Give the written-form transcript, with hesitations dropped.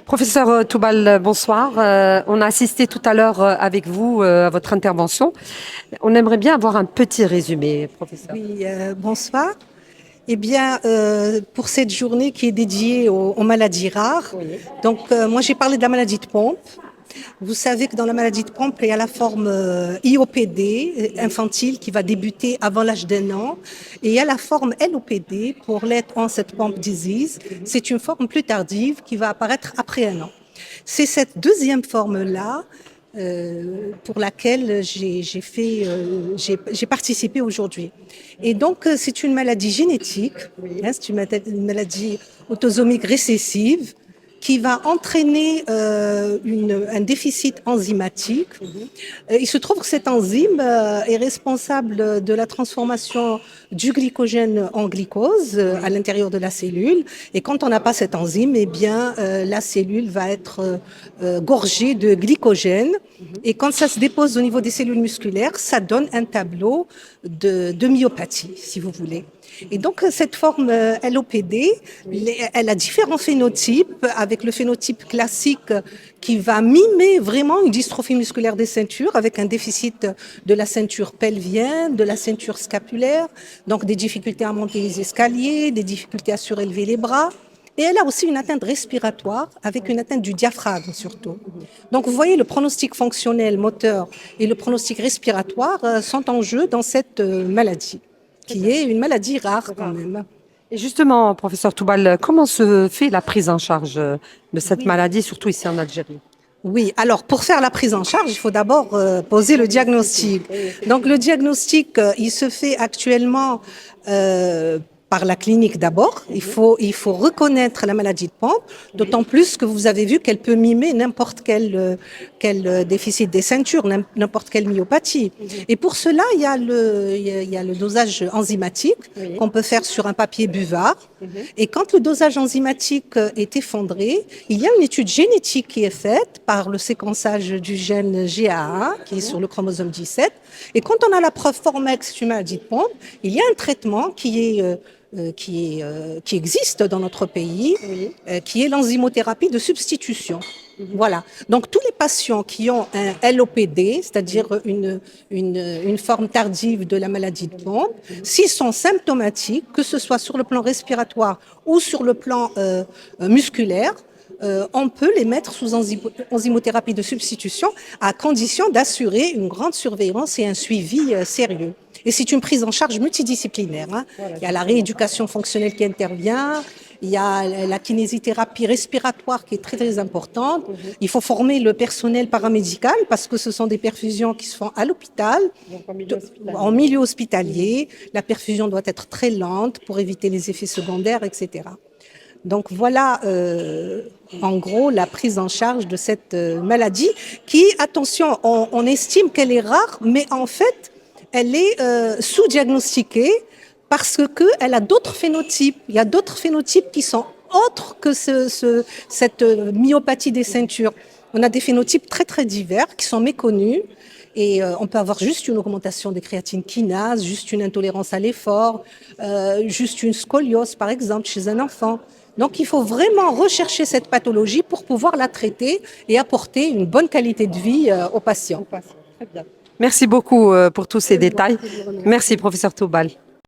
Professeur Toubal, bonsoir. On a assisté tout à l'heure avec vous à votre intervention. On aimerait bien avoir un petit résumé, professeur. Oui, bonsoir. Eh bien, pour cette journée qui est dédiée aux maladies rares, donc moi j'ai parlé de la maladie de Pompe. Vous savez que dans la maladie de Pompe, il y a la forme IOPD infantile qui va débuter avant l'âge d'1 an, et il y a la forme LOPD pour Late Onset Pompe Disease. C'est une forme plus tardive qui va apparaître après 1 an. C'est cette deuxième forme-là pour laquelle j'ai participé aujourd'hui. Et donc, c'est une maladie génétique, hein, c'est une maladie autosomique récessive qui va entraîner un déficit enzymatique. Il se trouve que cette enzyme est responsable de la transformation du glycogène en glycose à l'intérieur de la cellule. Et quand on n'a pas cette enzyme, eh bien, la cellule va être gorgée de glycogène. Et quand ça se dépose au niveau des cellules musculaires, ça donne un tableau de myopathie, si vous voulez. Et donc, cette forme LOPD, elle a différents phénotypes, avec le phénotype classique qui va mimer vraiment une dystrophie musculaire des ceintures, avec un déficit de la ceinture pelvienne, de la ceinture scapulaire, donc des difficultés à monter les escaliers, des difficultés à surélever les bras. Et elle a aussi une atteinte respiratoire, avec une atteinte du diaphragme surtout. Donc vous voyez, le pronostic fonctionnel moteur et le pronostic respiratoire sont en jeu dans cette maladie, qui est une maladie rare quand même. Et justement, professeur Toubal, comment se fait la prise en charge de cette maladie, surtout ici en Algérie? Oui, alors pour faire la prise en charge, il faut d'abord poser le diagnostic. Donc le diagnostic, il se fait actuellement par la clinique d'abord. Il faut reconnaître la maladie de Pompe, d'autant plus que vous avez vu qu'elle peut mimer n'importe quel déficit des ceintures, n'importe quelle myopathie. Et pour cela, il y a le dosage enzymatique qu'on peut faire sur un papier buvard. Et quand le dosage enzymatique est effondré, il y a une étude génétique qui est faite par le séquençage du gène GAA, qui est sur le chromosome 17. Et quand on a la preuve formelle que c'est une maladie de Pompe, il y a un traitement qui existe dans notre pays, qui est l'enzymothérapie de substitution. Voilà. Donc, tous les patients qui ont un LOPD, c'est-à-dire une forme tardive de la maladie de Pompe, s'ils sont symptomatiques, que ce soit sur le plan respiratoire ou sur le plan musculaire, on peut les mettre sous enzymothérapie de substitution à condition d'assurer une grande surveillance et un suivi sérieux. Et c'est une prise en charge multidisciplinaire. Hein. Il y a la rééducation fonctionnelle qui intervient, il y a la kinésithérapie respiratoire qui est très très importante. Il faut former le personnel paramédical parce que ce sont des perfusions qui se font à l'hôpital, en milieu hospitalier. La perfusion doit être très lente pour éviter les effets secondaires, etc. Donc voilà, en gros, la prise en charge de cette maladie qui, attention, on estime qu'elle est rare, mais en fait, elle est sous-diagnostiquée parce qu'elle a d'autres phénotypes. Il y a d'autres phénotypes qui sont autres que cette myopathie des ceintures. On a des phénotypes très très divers qui sont méconnus. Et on peut avoir juste une augmentation des créatines kinases, juste une intolérance à l'effort, juste une scoliose par exemple chez un enfant. Donc il faut vraiment rechercher cette pathologie pour pouvoir la traiter et apporter une bonne qualité de vie aux patients. Merci beaucoup pour tous ces détails. Merci, professeur Toubal.